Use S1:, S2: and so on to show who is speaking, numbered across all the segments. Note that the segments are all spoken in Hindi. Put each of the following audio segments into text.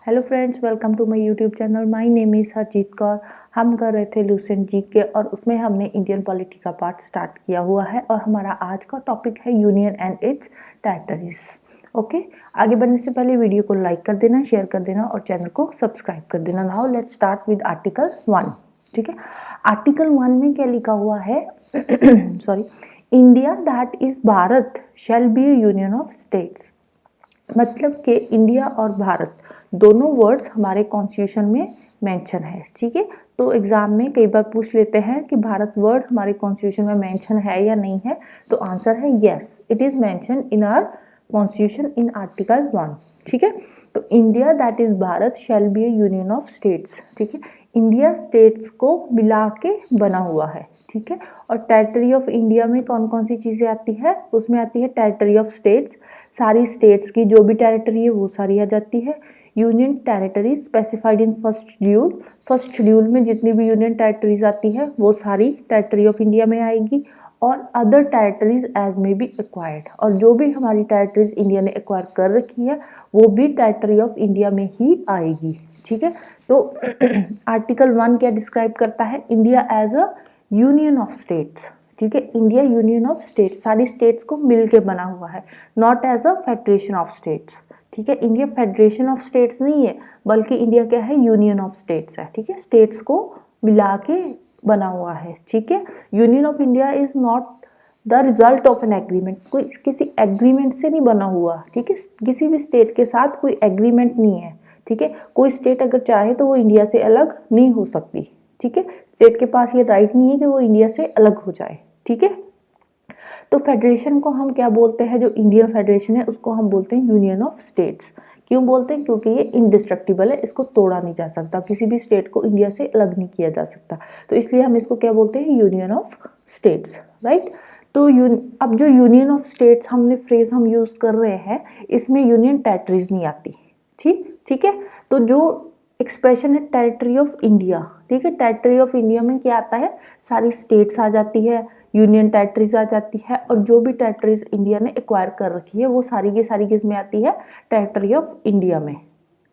S1: Hello friends, welcome to my YouTube channel. My name is Harjeet Kaur. हम कर रहे थे लूसेंट जीके और उसमें हमने इंडियन पॉलिटी का पार्ट स्टार्ट किया हुआ है और हमारा आज का टॉपिक है union and its territories. Okay, आगे बढ़ने से पहले वीडियो को लाइक कर देना, शेयर कर देना और चैनल को सब्सक्राइब कर देना। Now let's start with article 1। ठीक है, आर्टिकल 1 में क्या लिखा हुआ है? Sorry, India that is Bharat shall be a union of states. मतलब कि इंडिया और भारत दोनों वर्ड्स हमारे कॉन्स्टिट्यूशन में मेंशन है। ठीक है, तो एग्जाम में कई बार पूछ लेते हैं कि भारत वर्ड हमारे कॉन्स्टिट्यूशन में मेंशन है या नहीं है, तो आंसर है yes, it is mention in our constitution in article 1। ठीक है, तो India that is Bharat shall be a union of states. ठीक है, इंडिया स्टेट्स को मिला के बना हुआ है। ठीक है, और टेरिटरी ऑफ इंडिया में कौन कौन सी चीज़ें आती है? उसमें आती है टेरिटरी ऑफ स्टेट्स, सारी स्टेट्स की जो भी टेरिटरी है वो सारी आ जाती है। Union territory specified in first schedule, first schedule में जितनी भी यूनियन टेरिटरीज आती है वो सारी टेरिटरी ऑफ इंडिया में आएगी। और अदर टेरिटरीज एज में बी एक्वायर्ड, और जो भी हमारी टेरिटरीज इंडिया ने एक्वायर कर रखी है वो भी टेरिटरी ऑफ इंडिया में ही आएगी। ठीक है, तो आर्टिकल 1 क्या डिस्क्राइब करता है? India as a union of states. ठीक है, इंडिया यूनियन ऑफ स्टेट्स, सारी स्टेट्स को मिलके बना हुआ है, not as a federation of states. ठीक है, इंडिया फेडरेशन ऑफ स्टेट्स नहीं है, बल्कि इंडिया क्या है? यूनियन ऑफ स्टेट्स है। ठीक है, स्टेट्स को मिला के बना हुआ है। ठीक है, union of India is not the result of an agreement, कोई किसी एग्रीमेंट से नहीं बना हुआ। ठीक है, किसी भी स्टेट के साथ कोई एग्रीमेंट नहीं है। ठीक है, कोई स्टेट अगर चाहे तो वो इंडिया से अलग नहीं हो सकती। ठीक है, स्टेट के पास ये राइट नहीं है कि वो इंडिया से अलग हो जाए। ठीक है, तो फेडरेशन को हम क्या बोलते हैं? जो इंडियन फेडरेशन है उसको हम बोलते हैं यूनियन ऑफ स्टेट्स। क्यों बोलते हैं? क्योंकि ये इंडिस्ट्रक्टिबल है, इसको तोड़ा नहीं जा सकता, किसी भी स्टेट को इंडिया से अलग नहीं किया जा सकता, तो इसलिए हम इसको क्या बोलते हैं? Union of states. राइट, तो अब जो यूनियन ऑफ स्टेट्स हमने फ्रेज हम यूज कर रहे हैं, इसमें यूनियन टेरिटरीज नहीं आती। ठीक है, तो जो एक्सप्रेशन है टेरिटरी ऑफ इंडिया, ठीक है, टेरिटरी ऑफ इंडिया में क्या आता है? सारी स्टेट्स आ जाती है, यूनियन टेरिटरीज आ जाती है, और जो भी टेरिटरीज इंडिया ने एक्वायर कर रखी है वो सारी की सारी किस में आती है? टेरिटरी ऑफ इंडिया में।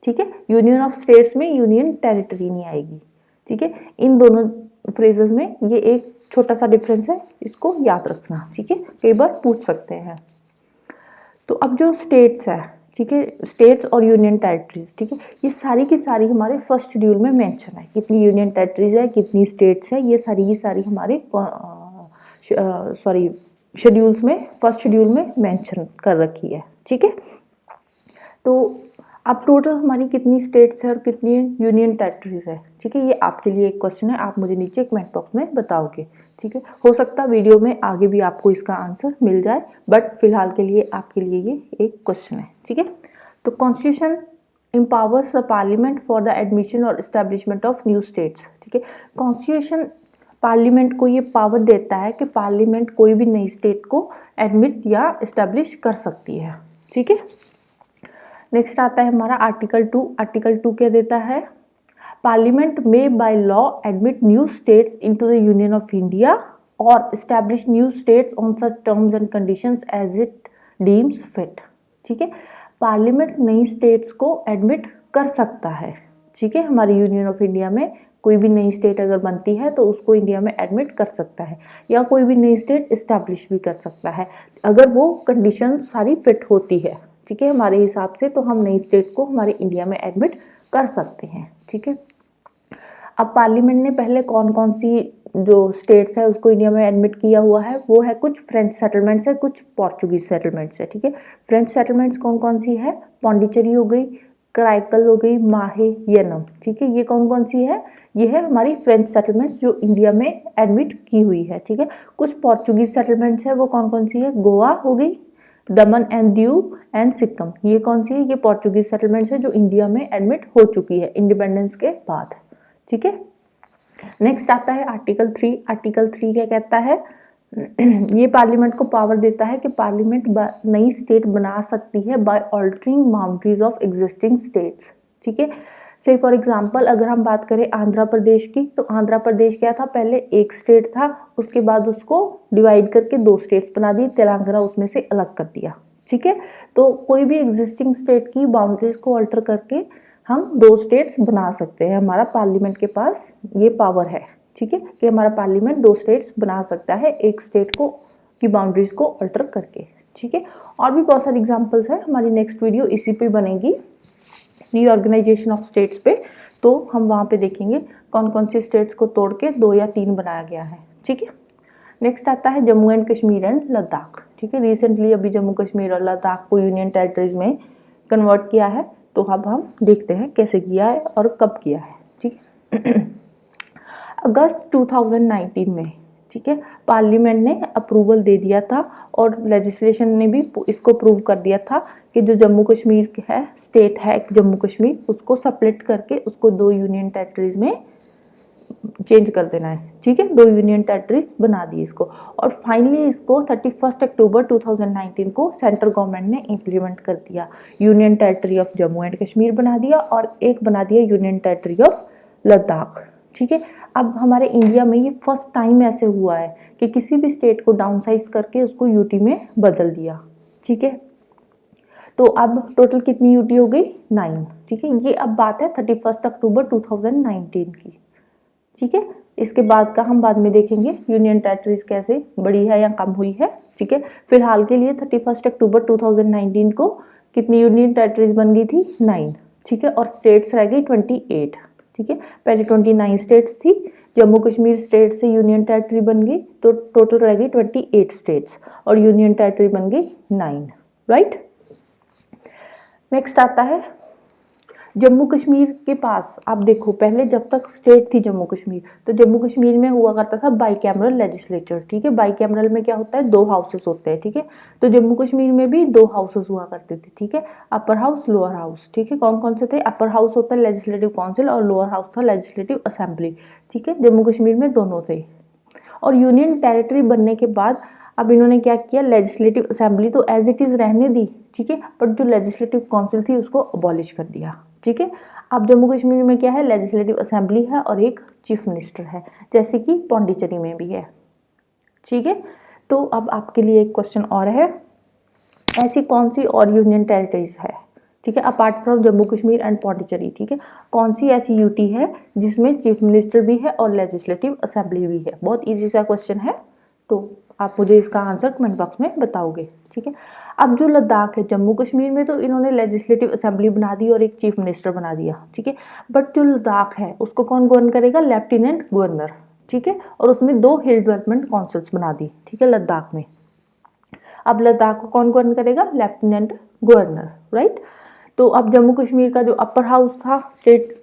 S1: ठीक है, यूनियन ऑफ स्टेट्स में यूनियन टेरिटरी नहीं आएगी। ठीक है, इन दोनों फ्रेजेस में ये एक छोटा सा डिफरेंस है, इसको याद रखना। ठीक है, कई बार पूछ सकते हैं। तो अब जो स्टेट्स है, ठीक है, स्टेट्स और यूनियन टेरिटरीज, ठीक है, ये सारी की सारी हमारे फर्स्ट शेड्यूल में मेंशन है। कितनी यूनियन टेरिटरीज है, कितनी स्टेट्स है, ये सारी की सारी हमारे सॉरी शेड्यूल्स में, फर्स्ट शेड्यूल में मेंशन कर रखी है। ठीक है, तो अब टोटल हमारी कितनी स्टेट्स है और कितनी यूनियन टेरिटरीज है? ठीक है, ये आपके लिए एक क्वेश्चन है, आप मुझे नीचे कमेंट बॉक्स में बताओगे। ठीक है, हो सकता है वीडियो में आगे भी आपको इसका आंसर मिल जाए, बट फिलहाल के लिए आपके लिए ये एक क्वेश्चन है। ठीक है, तो constitution empowers the parliament for the admission और एस्टेब्लिशमेंट ऑफ न्यू स्टेट्स। ठीक है, कॉन्स्टिट्यूशन पार्लियामेंट को ये पावर देता है कि पार्लियामेंट कोई भी नई स्टेट को एडमिट या एस्टेब्लिश कर सकती है। ठीक है, नेक्स्ट आता है हमारा आर्टिकल 2। आर्टिकल 2 क्या देता है? पार्लियामेंट में by law admit new states into the union of India और establish new states on such terms and conditions as it deems fit. ठीक है, पार्लियामेंट नई स्टेट्स को एडमिट कर सकता है। ठीक है, हमारी यूनियन ऑफ इंडिया में कोई भी नई स्टेट अगर बनती है तो उसको इंडिया में एडमिट कर सकता है, या कोई भी नई स्टेट इस्टेब्लिश भी कर सकता है अगर वो कंडीशन सारी फिट होती है। ठीक है, हमारे हिसाब से तो हम नई स्टेट को हमारे इंडिया में एडमिट कर सकते हैं। ठीक है, अब पार्लियामेंट ने पहले कौन कौन सी जो स्टेट्स है उसको इंडिया में एडमिट किया हुआ है? वो है कुछ फ्रेंच सेटलमेंट्स है, कुछ पोर्चुगीज सेटलमेंट्स है। ठीक है, फ्रेंच सेटलमेंट्स कौन कौन सी है? पौंडीचेरी हो गई, कराइकल हो गई, माहे, येनम। ठीक है, ये कौन कौन सी है? ये है हमारी फ्रेंच सेटलमेंट्स जो इंडिया में एडमिट की हुई है। ठीक है, कुछ पोर्चुगीज सेटलमेंट्स है, वो कौन कौन सी है? गोवा हो गई, दमन एंड दीव एंड सिक्किम। ये कौन सी है? ये पोर्चुगीज सेटलमेंट्स है जो इंडिया में एडमिट हो चुकी है इंडिपेंडेंस के बाद। ठीक है, नेक्स्ट आता है आर्टिकल 3। आर्टिकल 3 क्या कहता है? ये पार्लियामेंट को पावर देता है कि पार्लियामेंट नई स्टेट बना सकती है by altering boundaries of existing states. ठीक है, से फॉर एग्जांपल अगर हम बात करें आंध्र प्रदेश की, तो आंध्र प्रदेश क्या था? पहले एक स्टेट था, उसके बाद उसको डिवाइड करके 2 स्टेट्स बना दी, तेलंगाना उसमें से अलग कर दिया। ठीक है, तो कोई भी एग्जिस्टिंग स्टेट की बाउंड्रीज को अल्टर करके हम 2 स्टेट्स बना सकते हैं, हमारा पार्लियामेंट के पास ये पावर है, ठीक है, कि हमारा पार्लियामेंट 2 स्टेट्स बना सकता है एक स्टेट को की बाउंड्रीज को अल्टर करके, ठीक है। और भी बहुत सारे एग्जांपल्स हैं, हमारी नेक्स्ट वीडियो इसी पे बनेगी, रीऑर्गेनाइजेशन ऑफ स्टेट्स पे, तो हम वहाँ पे देखेंगे कौन कौन सी स्टेट्स को तोड़ के 2 या 3 बनाया गया है, ठीक है। नेक्स्ट आता है जम्मू एंड कश्मीर एंड लद्दाख, ठीक है। रिसेंटली अभी जम्मू कश्मीर और लद्दाख को यूनियन टेरिटरीज में कन्वर्ट किया है, तो अब हम देखते हैं कैसे किया है और कब किया है, ठीक है। अगस्त 2019 में, ठीक है, पार्लियामेंट ने अप्रूवल दे दिया था और लेजिस्लेशन ने भी इसको प्रूव कर दिया था कि जो जम्मू कश्मीर है, स्टेट है जम्मू कश्मीर, उसको सेपरेट करके उसको 2 यूनियन टेरिटरीज में चेंज कर देना है, ठीक है। 2 यूनियन टेरिटरीज बना दी इसको, और फाइनली इसको 31 अक्टूबर 2019 को सेंट्रल गवर्नमेंट ने इम्प्लीमेंट कर दिया। Union territory of Jammu and Kashmir बना दिया और एक बना दिया यूनियन टेरिटरी ऑफ लद्दाख, ठीक है। अब हमारे इंडिया में ये फर्स्ट टाइम ऐसे हुआ है कि किसी भी स्टेट को डाउन साइज करके उसको यूटी में बदल दिया, ठीक है। तो अब टोटल कितनी यूटी हो गई? 9, ठीक है। ये अब बात है 31 अक्टूबर 2019 की, ठीक है। इसके बाद का हम बाद में देखेंगे यूनियन टेरिटरीज कैसे बढ़ी है या कम हुई है, ठीक है। फिलहाल के लिए 31 अक्टूबर 2019 को कितनी यूनियन टेरिटरीज बन गई थी? 9, ठीक है। और स्टेट्स रह गई 28, ठीक है। पहले 29 स्टेट्स थी, जम्मू कश्मीर स्टेट से यूनियन टेरिटरी बन गई तो टोटल रह गई 28 स्टेट्स और यूनियन टेरिटरी बन गई 9, राइट। नेक्स्ट आता है जम्मू कश्मीर के पास, आप देखो पहले जब तक स्टेट थी जम्मू कश्मीर, तो जम्मू कश्मीर में हुआ करता था बाईकैमरल लेजिस्लेचर, ठीक है। बाईकैमरल में क्या होता है? 2 हाउसेस होते हैं, ठीक है। तो जम्मू कश्मीर में भी 2 हाउसेस हुआ करते थे, ठीक है, अपर हाउस लोअर हाउस, ठीक है। कौन कौन से थे? अपर हाउस होता है लेजिस्लेटिव काउंसिल और लोअर हाउस था लेजिस्लेटिव असेंबली, ठीक है। जम्मू कश्मीर में दोनों थे। और यूनियन टेरिटरी बनने के बाद अब इन्होंने क्या किया? लेजिस्लेटिव असेंबली तो एज इट इज़ रहने दी, ठीक है, बट जो लेजिस्लेटिव काउंसिल थी उसको अबॉलिश कर दिया, ठीक है। अब जम्मू कश्मीर में क्या है? लेजिस्लेटिव असेंबली है और एक चीफ मिनिस्टर है, जैसे कि पौंडीचेरी में भी है, ठीक है। तो अब आपके लिए एक क्वेश्चन और है, ऐसी कौन सी और यूनियन टेरिटरीज है, ठीक है, apart from Jammu Kashmir and Pondicherry, ठीक है, कौन सी ऐसी यूटी है जिसमें चीफ मिनिस्टर भी है और लेजिस्लेटिव असेंबली भी है? बहुत ईजी सा क्वेश्चन है, तो आप मुझे इसका आंसर कमेंट बॉक्स में बताओगे, ठीक है। अब जो लद्दाख है, जम्मू कश्मीर में तो इन्होंने लेजिस्लेटिव असेंबली बना दी और एक चीफ मिनिस्टर बना दिया, ठीक है, बट जो लद्दाख है उसको कौन गवर्न करेगा? लेफ्टिनेंट गवर्नर, ठीक है, और उसमें 2 हिल डेवलपमेंट काउंसिल्स बना दी, ठीक है, लद्दाख में। अब लद्दाख को कौन गवर्न करेगा? Lieutenant governor, right. तो अब जम्मू कश्मीर का जो अपर हाउस था स्टेट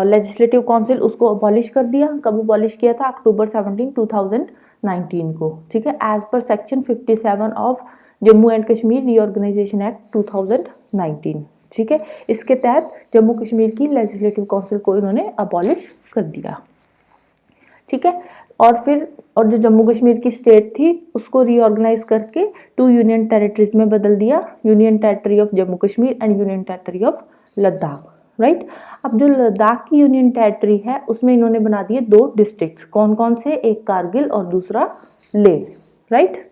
S1: लेजिस्लेटिव काउंसिल, उसको अबॉलिश कर दिया। कब अबॉलिश किया था? अक्टूबर 17, 2019 को, ठीक है, एज पर section 57 of Jammu and Kashmir reorganisation act 2019, ठीक है। इसके तहत जम्मू कश्मीर की लेजिस्लेटिव काउंसिल को इन्होंने अबॉलिश कर दिया, ठीक है। और जो जम्मू कश्मीर की स्टेट थी उसको रीऑर्गेनाइज करके 2 यूनियन टेरिटरीज में बदल दिया, union territory of Jammu Kashmir and union territory of Ladakh, right. अब जो लद्दाख की यूनियन टेरिटरी है उसमें इन्होंने बना दिए 2 डिस्ट्रिक्ट्स, कौन कौन से? एक कारगिल और दूसरा लेह, राइट।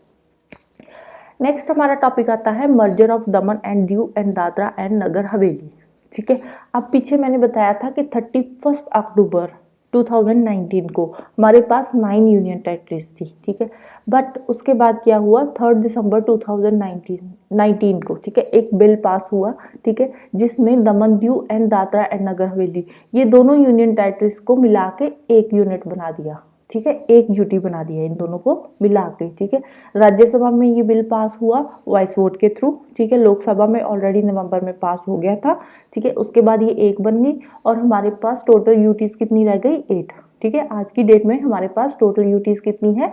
S1: नेक्स्ट हमारा टॉपिक आता है merger of Daman and Diu and Dadra and Nagar Haveli, ठीक है। अब पीछे मैंने बताया था कि 31 अक्टूबर 2019 को हमारे पास 9 यूनियन टेरिटरीज थी, ठीक है, बट उसके बाद क्या हुआ? 3 दिसंबर 2019 को, ठीक है, एक बिल पास हुआ, ठीक है, जिसमें दमन दीव एंड दादरा एंड नगर हवेली ये दोनों यूनियन टेरिटरीज को मिला के एक यूनिट बना दिया, ठीक है, एक यूटी बना दिया इन दोनों को मिला के, ठीक है। राज्यसभा में ये बिल पास हुआ वॉइस वोट के थ्रू, ठीक है, लोकसभा में ऑलरेडी नवंबर में पास हो गया था, ठीक है। उसके बाद ये एक बन गई और हमारे पास टोटल यूटीज कितनी रह गई? 8, ठीक है। आज की डेट में हमारे पास टोटल यूटीज कितनी है?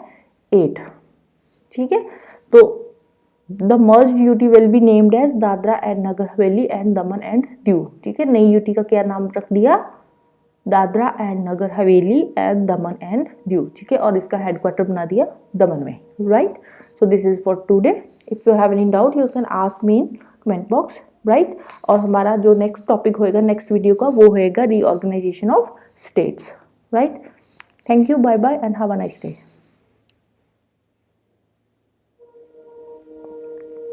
S1: 8, ठीक है। तो the merged UT will be named as Dadra and Nagar Haveli and Daman and Diu, ठीक है। नई यूटी का क्या नाम रख दिया? Dadra and Nagar Haveli and Daman and Diu, ठीक है, और इसका हेडक्वार्टर बना दिया दमन में, right. So this is for today. If you have any doubt you can ask me in comment box, right. और हमारा जो नेक्स्ट टॉपिक होएगा नेक्स्ट वीडियो का वो होएगा reorganisation of states, right. Thank you, bye bye and have a nice day.